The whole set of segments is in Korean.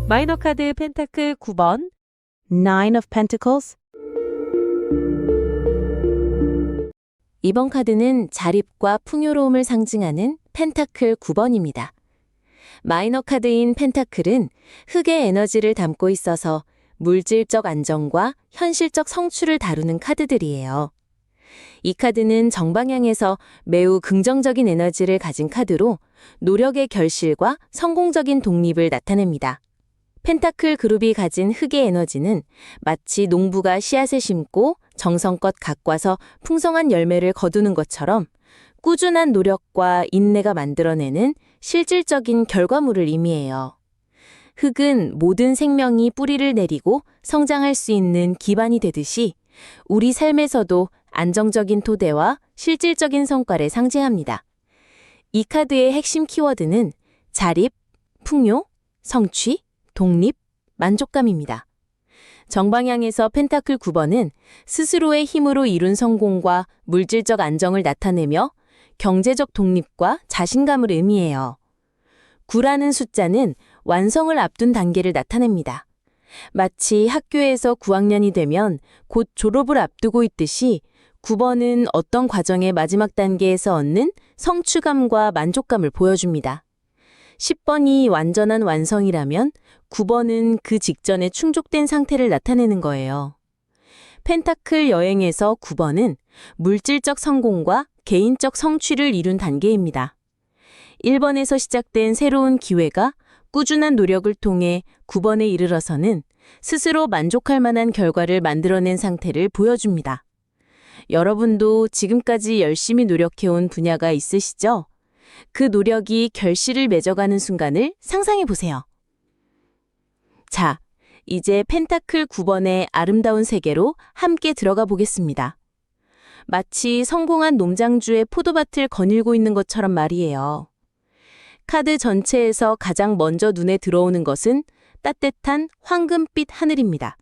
마이너 카드 펜타클 9번, Nine of Pentacles. 이번 카드는 자립과 풍요로움을 상징하는 펜타클 9번입니다. 마이너 카드인 펜타클은 흙의 에너지를 담고 있어서 물질적 안정과 현실적 성취를 다루는 카드들이에요. 이 카드는 정방향에서 매우 긍정적인 에너지를 가진 카드로 노력의 결실과 성공적인 독립을 나타냅니다. 펜타클 그룹이 가진 흙의 에너지는 마치 농부가 씨앗을 심고 정성껏 가꿔서 풍성한 열매를 거두는 것처럼 꾸준한 노력과 인내가 만들어내는 실질적인 결과물을 의미해요. 흙은 모든 생명이 뿌리를 내리고 성장할 수 있는 기반이 되듯이 우리 삶에서도 안정적인 토대와 실질적인 성과를 상징합니다. 이 카드의 핵심 키워드는 자립, 풍요, 성취, 독립, 만족감입니다. 정방향에서 펜타클 9번은 스스로의 힘으로 이룬 성공과 물질적 안정을 나타내며 경제적 독립과 자신감을 의미해요. 9라는 숫자는 완성을 앞둔 단계를 나타냅니다. 마치 학교에서 9학년이 되면 곧 졸업을 앞두고 있듯이 9번은 어떤 과정의 마지막 단계에서 얻는 성취감과 만족감을 보여줍니다. 10번이 완전한 완성이라면 9번은 그 직전에 충족된 상태를 나타내는 거예요. 펜타클 여행에서 9번은 물질적 성공과 개인적 성취를 이룬 단계입니다. 1번에서 시작된 새로운 기회가 꾸준한 노력을 통해 9번에 이르러서는 스스로 만족할 만한 결과를 만들어낸 상태를 보여줍니다. 여러분도 지금까지 열심히 노력해온 분야가 있으시죠? 그 노력이 결실을 맺어가는 순간을 상상해 보세요. 자, 이제 펜타클 9번의 아름다운 세계로 함께 들어가 보겠습니다. 마치 성공한 농장주의 포도밭을 거닐고 있는 것처럼 말이에요. 카드 전체에서 가장 먼저 눈에 들어오는 것은 따뜻한 황금빛 하늘입니다.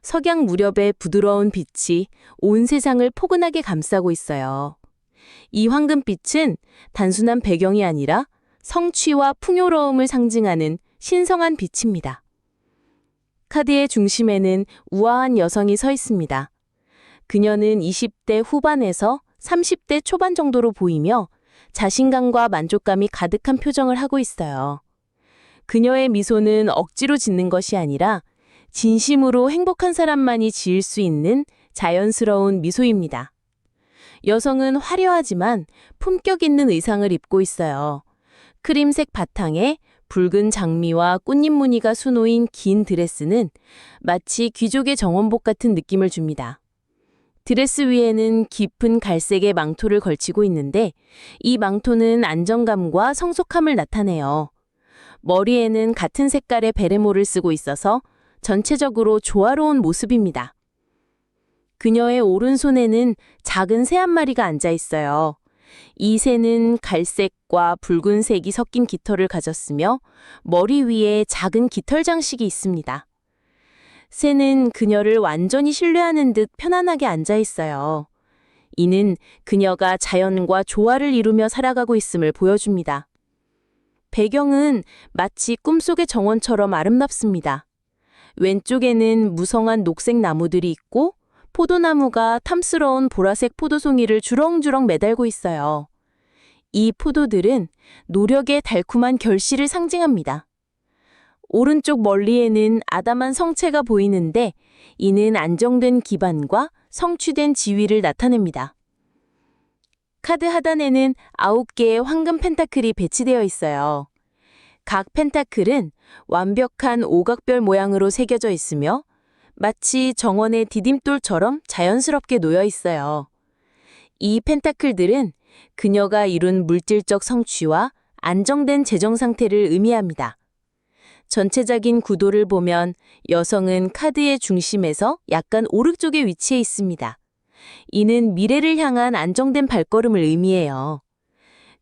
석양 무렵의 부드러운 빛이 온 세상을 포근하게 감싸고 있어요. 이 황금빛은 단순한 배경이 아니라 성취와 풍요로움을 상징하는 신성한 빛입니다. 카드의 중심에는 우아한 여성이 서 있습니다. 그녀는 20대 후반에서 30대 초반 정도로 보이며 자신감과 만족감이 가득한 표정을 하고 있어요. 그녀의 미소는 억지로 짓는 것이 아니라 진심으로 행복한 사람만이 지을 수 있는 자연스러운 미소입니다. 여성은 화려하지만 품격 있는 의상을 입고 있어요. 크림색 바탕에 붉은 장미와 꽃잎 무늬가 수놓인 긴 드레스는 마치 귀족의 정원복 같은 느낌을 줍니다. 드레스 위에는 깊은 갈색의 망토를 걸치고 있는데 이 망토는 안정감과 성숙함을 나타내요. 머리에는 같은 색깔의 베레모를 쓰고 있어서 전체적으로 조화로운 모습입니다. 그녀의 오른손에는 작은 새 한 마리가 앉아 있어요. 이 새는 갈색과 붉은색이 섞인 깃털을 가졌으며 머리 위에 작은 깃털 장식이 있습니다. 새는 그녀를 완전히 신뢰하는 듯 편안하게 앉아 있어요. 이는 그녀가 자연과 조화를 이루며 살아가고 있음을 보여줍니다. 배경은 마치 꿈속의 정원처럼 아름답습니다. 왼쪽에는 무성한 녹색 나무들이 있고 포도나무가 탐스러운 보라색 포도송이를 주렁주렁 매달고 있어요. 이 포도들은 노력의 달콤한 결실을 상징합니다. 오른쪽 멀리에는 아담한 성체가 보이는데 이는 안정된 기반과 성취된 지위를 나타냅니다. 카드 하단에는 9개의 황금 펜타클이 배치되어 있어요. 각 펜타클은 완벽한 오각별 모양으로 새겨져 있으며 마치 정원의 디딤돌처럼 자연스럽게 놓여 있어요. 이 펜타클들은 그녀가 이룬 물질적 성취와 안정된 재정 상태를 의미합니다. 전체적인 구도를 보면 여성은 카드의 중심에서 약간 오른쪽에 위치해 있습니다. 이는 미래를 향한 안정된 발걸음을 의미해요.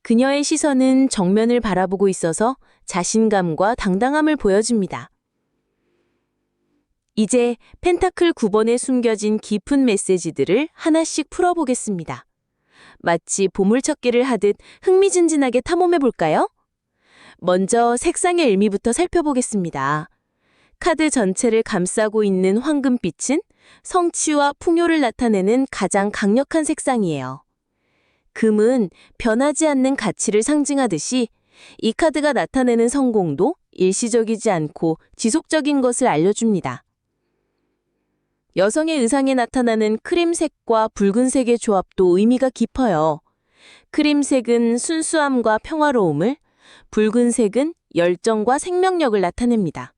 그녀의 시선은 정면을 바라보고 있어서 자신감과 당당함을 보여줍니다. 이제 펜타클 9번에 숨겨진 깊은 메시지들을 하나씩 풀어보겠습니다. 마치 보물찾기를 하듯 흥미진진하게 탐험해볼까요? 먼저 색상의 의미부터 살펴보겠습니다. 카드 전체를 감싸고 있는 황금빛은 성취와 풍요를 나타내는 가장 강력한 색상이에요. 금은 변하지 않는 가치를 상징하듯이 이 카드가 나타내는 성공도 일시적이지 않고 지속적인 것을 알려줍니다. 여성의 의상에 나타나는 크림색과 붉은색의 조합도 의미가 깊어요. 크림색은 순수함과 평화로움을, 붉은색은 열정과 생명력을 나타냅니다.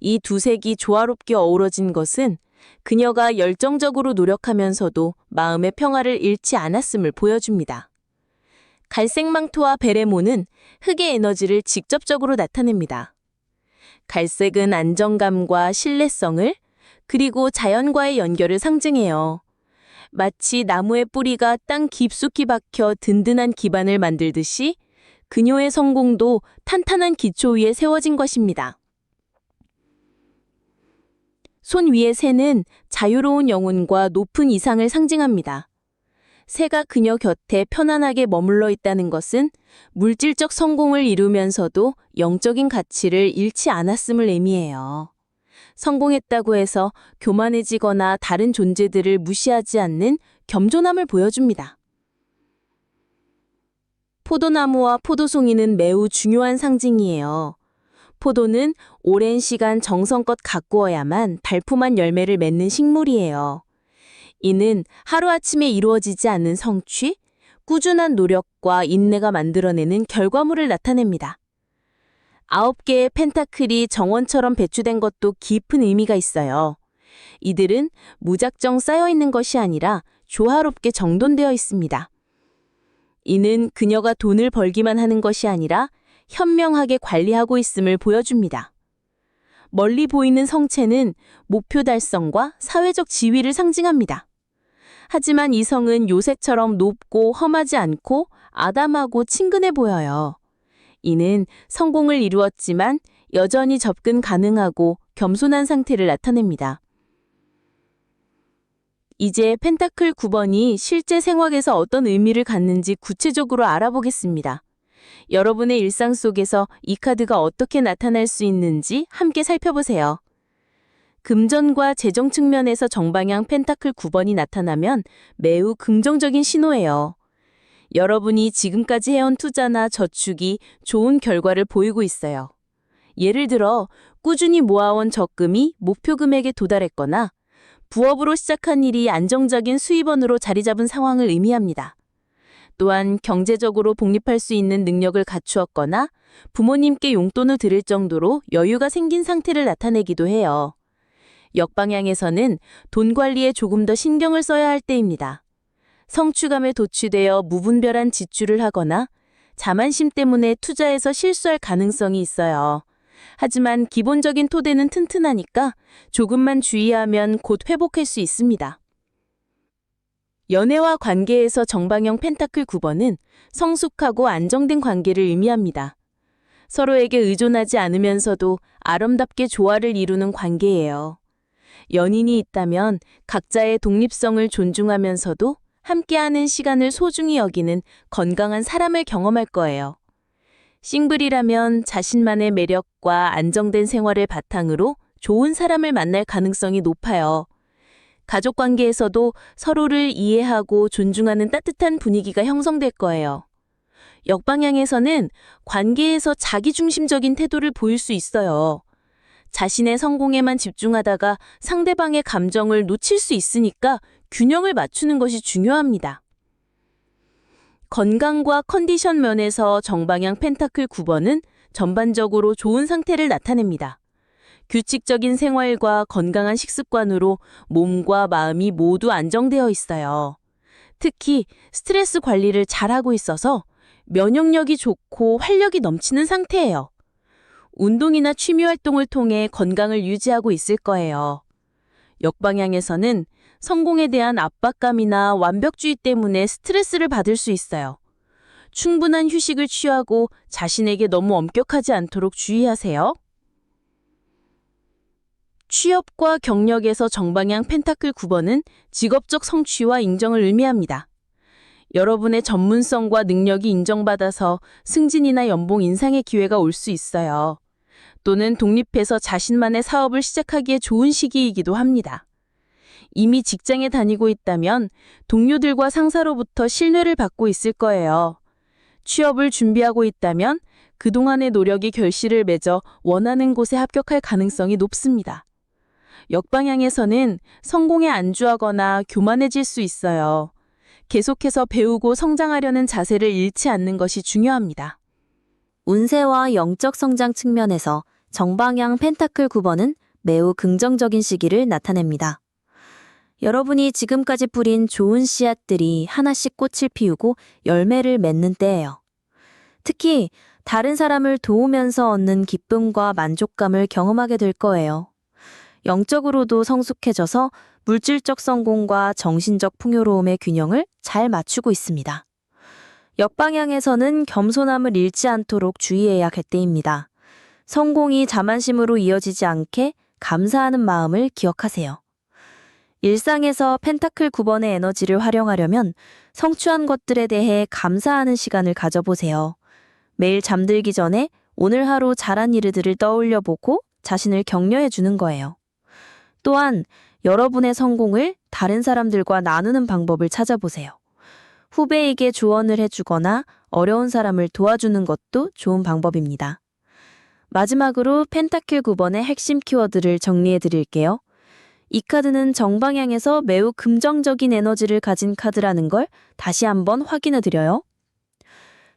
이 두 색이 조화롭게 어우러진 것은 그녀가 열정적으로 노력하면서도 마음의 평화를 잃지 않았음을 보여줍니다. 갈색 망토와 베레모는 흙의 에너지를 직접적으로 나타냅니다. 갈색은 안정감과 신뢰성을, 그리고 자연과의 연결을 상징해요. 마치 나무의 뿌리가 땅 깊숙이 박혀 든든한 기반을 만들듯이 그녀의 성공도 탄탄한 기초 위에 세워진 것입니다. 손 위의 새는 자유로운 영혼과 높은 이상을 상징합니다. 새가 그녀 곁에 편안하게 머물러 있다는 것은 물질적 성공을 이루면서도 영적인 가치를 잃지 않았음을 의미해요. 성공했다고 해서 교만해지거나 다른 존재들을 무시하지 않는 겸손함을 보여줍니다. 포도나무와 포도송이는 매우 중요한 상징이에요. 포도는 오랜 시간 정성껏 가꾸어야만 달콤한 열매를 맺는 식물이에요. 이는 하루아침에 이루어지지 않는 성취, 꾸준한 노력과 인내가 만들어내는 결과물을 나타냅니다. 9개의 펜타클이 정원처럼 배치된 것도 깊은 의미가 있어요. 이들은 무작정 쌓여있는 것이 아니라 조화롭게 정돈되어 있습니다. 이는 그녀가 돈을 벌기만 하는 것이 아니라 현명하게 관리하고 있음을 보여줍니다. 멀리 보이는 성체는 목표 달성과 사회적 지위를 상징합니다. 하지만 이 성은 요새처럼 높고 험하지 않고 아담하고 친근해 보여요. 이는 성공을 이루었지만 여전히 접근 가능하고 겸손한 상태를 나타냅니다. 이제 펜타클 9번이 실제 생활에서 어떤 의미를 갖는지 구체적으로 알아보겠습니다. 여러분의 일상 속에서 이 카드가 어떻게 나타날 수 있는지 함께 살펴보세요. 금전과 재정 측면에서 정방향 펜타클 9번이 나타나면 매우 긍정적인 신호예요. 여러분이 지금까지 해온 투자나 저축이 좋은 결과를 보이고 있어요. 예를 들어 꾸준히 모아온 적금이 목표 금액에 도달했거나 부업으로 시작한 일이 안정적인 수입원으로 자리 잡은 상황을 의미합니다. 또한 경제적으로 독립할 수 있는 능력을 갖추었거나 부모님께 용돈을 드릴 정도로 여유가 생긴 상태를 나타내기도 해요. 역방향에서는 돈 관리에 조금 더 신경을 써야 할 때입니다. 성취감에 도취되어 무분별한 지출을 하거나 자만심 때문에 투자에서 실수할 가능성이 있어요. 하지만 기본적인 토대는 튼튼하니까 조금만 주의하면 곧 회복할 수 있습니다. 연애와 관계에서 정방형 펜타클 9번은 성숙하고 안정된 관계를 의미합니다. 서로에게 의존하지 않으면서도 아름답게 조화를 이루는 관계예요. 연인이 있다면 각자의 독립성을 존중하면서도 함께하는 시간을 소중히 여기는 건강한 사람을 경험할 거예요. 싱글이라면 자신만의 매력과 안정된 생활을 바탕으로 좋은 사람을 만날 가능성이 높아요. 가족 관계에서도 서로를 이해하고 존중하는 따뜻한 분위기가 형성될 거예요. 역방향에서는 관계에서 자기중심적인 태도를 보일 수 있어요. 자신의 성공에만 집중하다가 상대방의 감정을 놓칠 수 있으니까 균형을 맞추는 것이 중요합니다. 건강과 컨디션 면에서 정방향 펜타클 9번은 전반적으로 좋은 상태를 나타냅니다. 규칙적인 생활과 건강한 식습관으로 몸과 마음이 모두 안정되어 있어요. 특히 스트레스 관리를 잘하고 있어서 면역력이 좋고 활력이 넘치는 상태예요. 운동이나 취미 활동을 통해 건강을 유지하고 있을 거예요. 역방향에서는 성공에 대한 압박감이나 완벽주의 때문에 스트레스를 받을 수 있어요. 충분한 휴식을 취하고 자신에게 너무 엄격하지 않도록 주의하세요. 취업과 경력에서 정방향 펜타클 9번은 직업적 성취와 인정을 의미합니다. 여러분의 전문성과 능력이 인정받아서 승진이나 연봉 인상의 기회가 올 수 있어요. 또는 독립해서 자신만의 사업을 시작하기에 좋은 시기이기도 합니다. 이미 직장에 다니고 있다면 동료들과 상사로부터 신뢰를 받고 있을 거예요. 취업을 준비하고 있다면 그동안의 노력이 결실을 맺어 원하는 곳에 합격할 가능성이 높습니다. 역방향에서는 성공에 안주하거나 교만해질 수 있어요. 계속해서 배우고 성장하려는 자세를 잃지 않는 것이 중요합니다. 운세와 영적 성장 측면에서 정방향 펜타클 9번은 매우 긍정적인 시기를 나타냅니다. 여러분이 지금까지 뿌린 좋은 씨앗들이 하나씩 꽃을 피우고 열매를 맺는 때예요. 특히 다른 사람을 도우면서 얻는 기쁨과 만족감을 경험하게 될 거예요. 영적으로도 성숙해져서 물질적 성공과 정신적 풍요로움의 균형을 잘 맞추고 있습니다. 역방향에서는 겸손함을 잃지 않도록 주의해야 할 때입니다. 성공이 자만심으로 이어지지 않게 감사하는 마음을 기억하세요. 일상에서 펜타클 9번의 에너지를 활용하려면 성취한 것들에 대해 감사하는 시간을 가져보세요. 매일 잠들기 전에 오늘 하루 잘한 일들을 떠올려 보고 자신을 격려해 주는 거예요. 또한 여러분의 성공을 다른 사람들과 나누는 방법을 찾아보세요. 후배에게 조언을 해주거나 어려운 사람을 도와주는 것도 좋은 방법입니다. 마지막으로 펜타클 9번의 핵심 키워드를 정리해 드릴게요. 이 카드는 정방향에서 매우 긍정적인 에너지를 가진 카드라는 걸 다시 한번 확인해 드려요.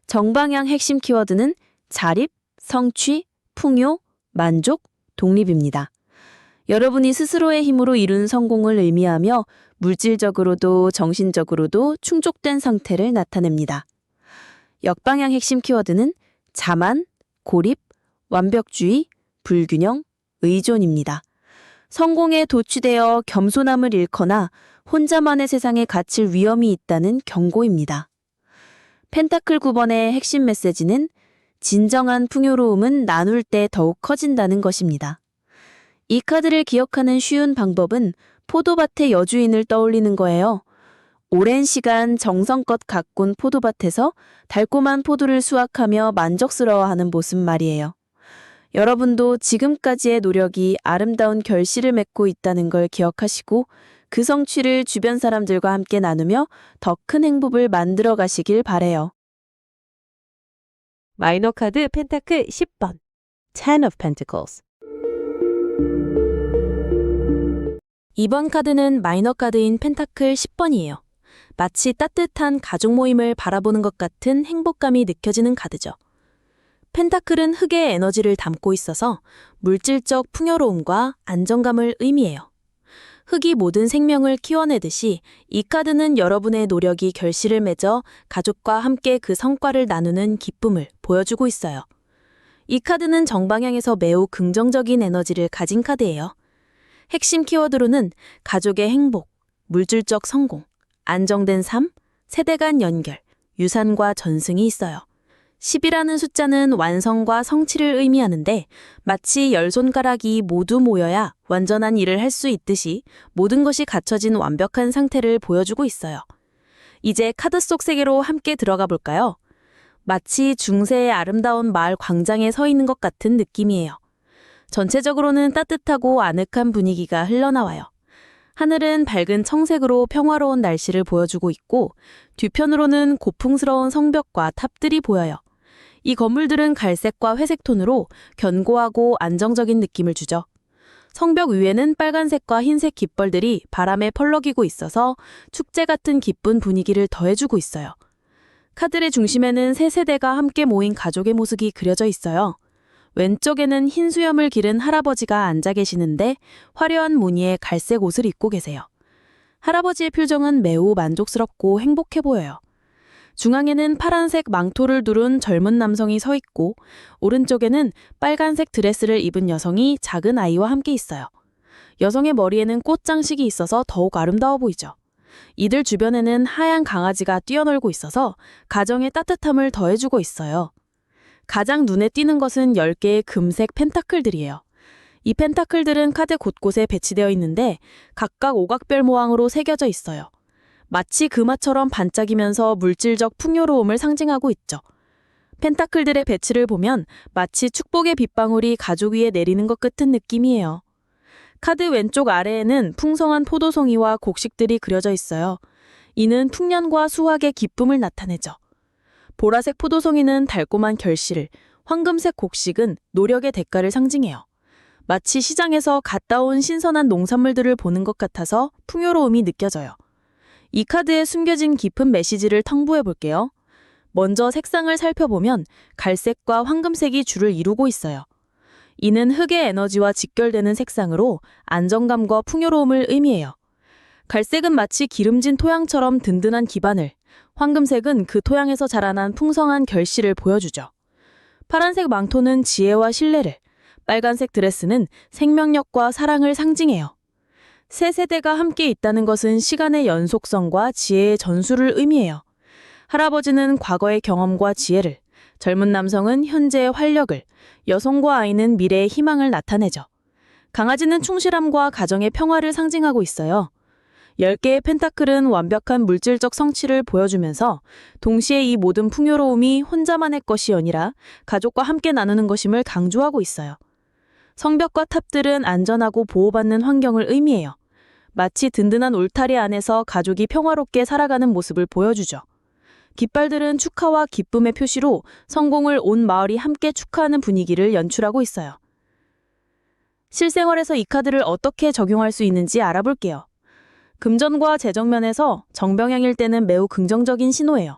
정방향 핵심 키워드는 자립, 성취, 풍요, 만족, 독립입니다. 여러분이 스스로의 힘으로 이룬 성공을 의미하며 물질적으로도 정신적으로도 충족된 상태를 나타냅니다. 역방향 핵심 키워드는 자만, 고립, 완벽주의, 불균형, 의존입니다. 성공에 도취되어 겸손함을 잃거나 혼자만의 세상에 갇힐 위험이 있다는 경고입니다. 펜타클 9번의 핵심 메시지는 진정한 풍요로움은 나눌 때 더욱 커진다는 것입니다. 이 카드를 기억하는 쉬운 방법은 포도밭의 여주인을 떠올리는 거예요. 오랜 시간 정성껏 가꾼 포도밭에서 달콤한 포도를 수확하며 만족스러워하는 모습 말이에요. 여러분도 지금까지의 노력이 아름다운 결실을 맺고 있다는 걸 기억하시고 그 성취를 주변 사람들과 함께 나누며 더 큰 행복을 만들어 가시길 바래요. 마이너 카드 펜타클 10번. 10 of Pentacles. 이번 카드는 마이너 카드인 펜타클 10번이에요. 마치 따뜻한 가족 모임을 바라보는 것 같은 행복감이 느껴지는 카드죠. 펜타클은 흙의 에너지를 담고 있어서 물질적 풍요로움과 안정감을 의미해요. 흙이 모든 생명을 키워내듯이 이 카드는 여러분의 노력이 결실을 맺어 가족과 함께 그 성과를 나누는 기쁨을 보여주고 있어요. 이 카드는 정방향에서 매우 긍정적인 에너지를 가진 카드예요. 핵심 키워드로는 가족의 행복, 물질적 성공, 안정된 삶, 세대 간 연결, 유산과 전승이 있어요. 10이라는 숫자는 완성과 성취를 의미하는데 마치 10손가락이 모두 모여야 완전한 일을 할 수 있듯이 모든 것이 갖춰진 완벽한 상태를 보여주고 있어요. 이제 카드 속 세계로 함께 들어가 볼까요? 마치 중세의 아름다운 마을 광장에 서 있는 것 같은 느낌이에요. 전체적으로는 따뜻하고 아늑한 분위기가 흘러나와요. 하늘은 밝은 청색으로 평화로운 날씨를 보여주고 있고 뒤편으로는 고풍스러운 성벽과 탑들이 보여요. 이 건물들은 갈색과 회색 톤으로 견고하고 안정적인 느낌을 주죠. 성벽 위에는 빨간색과 흰색 깃벌들이 바람에 펄럭이고 있어서 축제 같은 기쁜 분위기를 더해주고 있어요. 카드의 중심에는 세 세대가 함께 모인 가족의 모습이 그려져 있어요. 왼쪽에는 흰 수염을 기른 할아버지가 앉아 계시는데 화려한 무늬의 갈색 옷을 입고 계세요. 할아버지의 표정은 매우 만족스럽고 행복해 보여요. 중앙에는 파란색 망토를 두른 젊은 남성이 서 있고 오른쪽에는 빨간색 드레스를 입은 여성이 작은 아이와 함께 있어요. 여성의 머리에는 꽃 장식이 있어서 더욱 아름다워 보이죠. 이들 주변에는 하얀 강아지가 뛰어놀고 있어서 가정의 따뜻함을 더해주고 있어요. 가장 눈에 띄는 것은 10개의 금색 펜타클들이에요. 이 펜타클들은 카드 곳곳에 배치되어 있는데 각각 오각별 모양으로 새겨져 있어요. 마치 금화처럼 반짝이면서 물질적 풍요로움을 상징하고 있죠. 펜타클들의 배치를 보면 마치 축복의 빗방울이 가족 위에 내리는 것 같은 느낌이에요. 카드 왼쪽 아래에는 풍성한 포도송이와 곡식들이 그려져 있어요. 이는 풍년과 수확의 기쁨을 나타내죠. 보라색 포도송이는 달콤한 결실을, 황금색 곡식은 노력의 대가를 상징해요. 마치 시장에서 갔다 온 신선한 농산물들을 보는 것 같아서 풍요로움이 느껴져요. 이 카드에 숨겨진 깊은 메시지를 탐구해 볼게요. 먼저 색상을 살펴보면 갈색과 황금색이 줄을 이루고 있어요. 이는 흙의 에너지와 직결되는 색상으로 안정감과 풍요로움을 의미해요. 갈색은 마치 기름진 토양처럼 든든한 기반을, 황금색은 그 토양에서 자라난 풍성한 결실을 보여주죠. 파란색 망토는 지혜와 신뢰를, 빨간색 드레스는 생명력과 사랑을 상징해요. 세 세대가 함께 있다는 것은 시간의 연속성과 지혜의 전수를 의미해요. 할아버지는 과거의 경험과 지혜를, 젊은 남성은 현재의 활력을, 여성과 아이는 미래의 희망을 나타내죠. 강아지는 충실함과 가정의 평화를 상징하고 있어요. 10개의 펜타클은 완벽한 물질적 성취를 보여주면서 동시에 이 모든 풍요로움이 혼자만의 것이 아니라 가족과 함께 나누는 것임을 강조하고 있어요. 성벽과 탑들은 안전하고 보호받는 환경을 의미해요. 마치 든든한 울타리 안에서 가족이 평화롭게 살아가는 모습을 보여주죠. 깃발들은 축하와 기쁨의 표시로 성공을 온 마을이 함께 축하하는 분위기를 연출하고 있어요. 실생활에서 이 카드를 어떻게 적용할 수 있는지 알아볼게요. 금전과 재정면에서 정병향일 때는 매우 긍정적인 신호예요.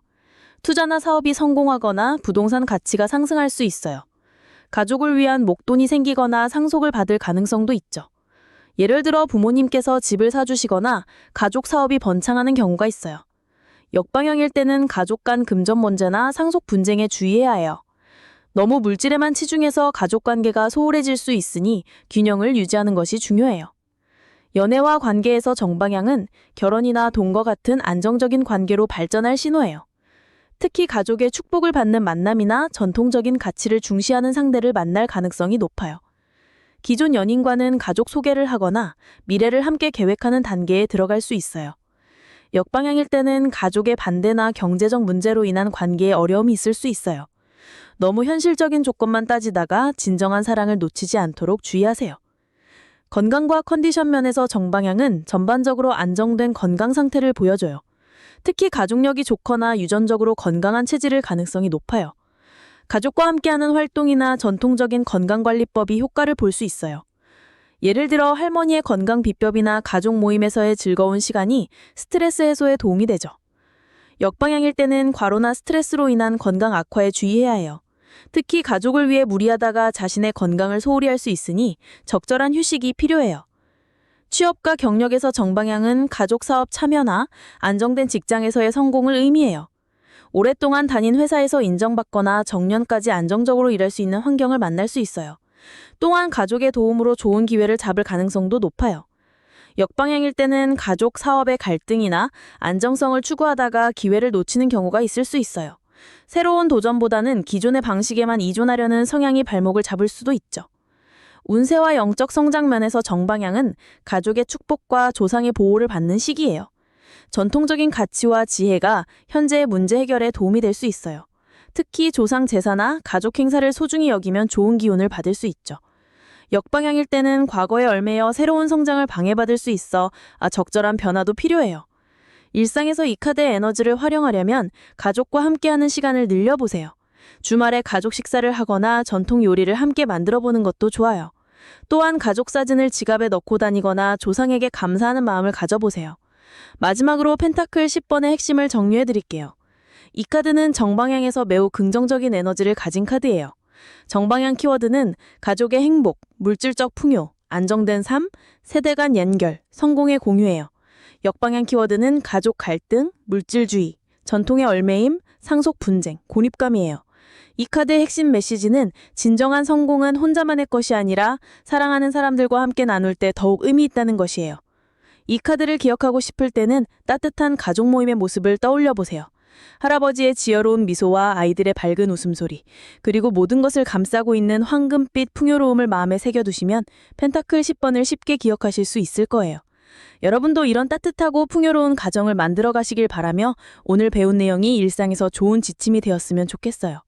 투자나 사업이 성공하거나 부동산 가치가 상승할 수 있어요. 가족을 위한 목돈이 생기거나 상속을 받을 가능성도 있죠. 예를 들어 부모님께서 집을 사주시거나 가족 사업이 번창하는 경우가 있어요. 역방향일 때는 가족 간 금전 문제나 상속 분쟁에 주의해야 해요. 너무 물질에만 치중해서 가족 관계가 소홀해질 수 있으니 균형을 유지하는 것이 중요해요. 연애와 관계에서 정방향은 결혼이나 돈과 같은 안정적인 관계로 발전할 신호예요. 특히 가족의 축복을 받는 만남이나 전통적인 가치를 중시하는 상대를 만날 가능성이 높아요. 기존 연인과는 가족 소개를 하거나 미래를 함께 계획하는 단계에 들어갈 수 있어요. 역방향일 때는 가족의 반대나 경제적 문제로 인한 관계에 어려움이 있을 수 있어요. 너무 현실적인 조건만 따지다가 진정한 사랑을 놓치지 않도록 주의하세요. 건강과 컨디션 면에서 정방향은 전반적으로 안정된 건강 상태를 보여줘요. 특히 가족력이 좋거나 유전적으로 건강한 체질일 가능성이 높아요. 가족과 함께하는 활동이나 전통적인 건강관리법이 효과를 볼 수 있어요. 예를 들어 할머니의 건강 비법이나 가족 모임에서의 즐거운 시간이 스트레스 해소에 도움이 되죠. 역방향일 때는 과로나 스트레스로 인한 건강 악화에 주의해야 해요. 특히 가족을 위해 무리하다가 자신의 건강을 소홀히 할 수 있으니 적절한 휴식이 필요해요. 취업과 경력에서 정방향은 가족 사업 참여나 안정된 직장에서의 성공을 의미해요. 오랫동안 다닌 회사에서 인정받거나 정년까지 안정적으로 일할 수 있는 환경을 만날 수 있어요. 또한 가족의 도움으로 좋은 기회를 잡을 가능성도 높아요. 역방향일 때는 가족 사업의 갈등이나 안정성을 추구하다가 기회를 놓치는 경우가 있을 수 있어요. 새로운 도전보다는 기존의 방식에만 의존하려는 성향이 발목을 잡을 수도 있죠. 운세와 영적 성장 면에서 정방향은 가족의 축복과 조상의 보호를 받는 시기예요. 전통적인 가치와 지혜가 현재의 문제 해결에 도움이 될 수 있어요. 특히 조상 제사나 가족 행사를 소중히 여기면 좋은 기운을 받을 수 있죠. 역방향일 때는 과거에 얽매여 새로운 성장을 방해받을 수 있어 적절한 변화도 필요해요. 일상에서 이 카드의 에너지를 활용하려면 가족과 함께하는 시간을 늘려보세요. 주말에 가족 식사를 하거나 전통 요리를 함께 만들어보는 것도 좋아요. 또한 가족 사진을 지갑에 넣고 다니거나 조상에게 감사하는 마음을 가져보세요. 마지막으로 펜타클 10번의 핵심을 정리해드릴게요. 이 카드는 정방향에서 매우 긍정적인 에너지를 가진 카드예요. 정방향 키워드는 가족의 행복, 물질적 풍요, 안정된 삶, 세대 간 연결, 성공의 공유예요. 역방향 키워드는 가족 갈등, 물질주의, 전통의 얽매임, 상속 분쟁, 고립감이에요. 이 카드의 핵심 메시지는 진정한 성공은 혼자만의 것이 아니라 사랑하는 사람들과 함께 나눌 때 더욱 의미 있다는 것이에요. 이 카드를 기억하고 싶을 때는 따뜻한 가족 모임의 모습을 떠올려 보세요. 할아버지의 지혜로운 미소와 아이들의 밝은 웃음소리, 그리고 모든 것을 감싸고 있는 황금빛 풍요로움을 마음에 새겨두시면 펜타클 10번을 쉽게 기억하실 수 있을 거예요. 여러분도 이런 따뜻하고 풍요로운 가정을 만들어 가시길 바라며 오늘 배운 내용이 일상에서 좋은 지침이 되었으면 좋겠어요.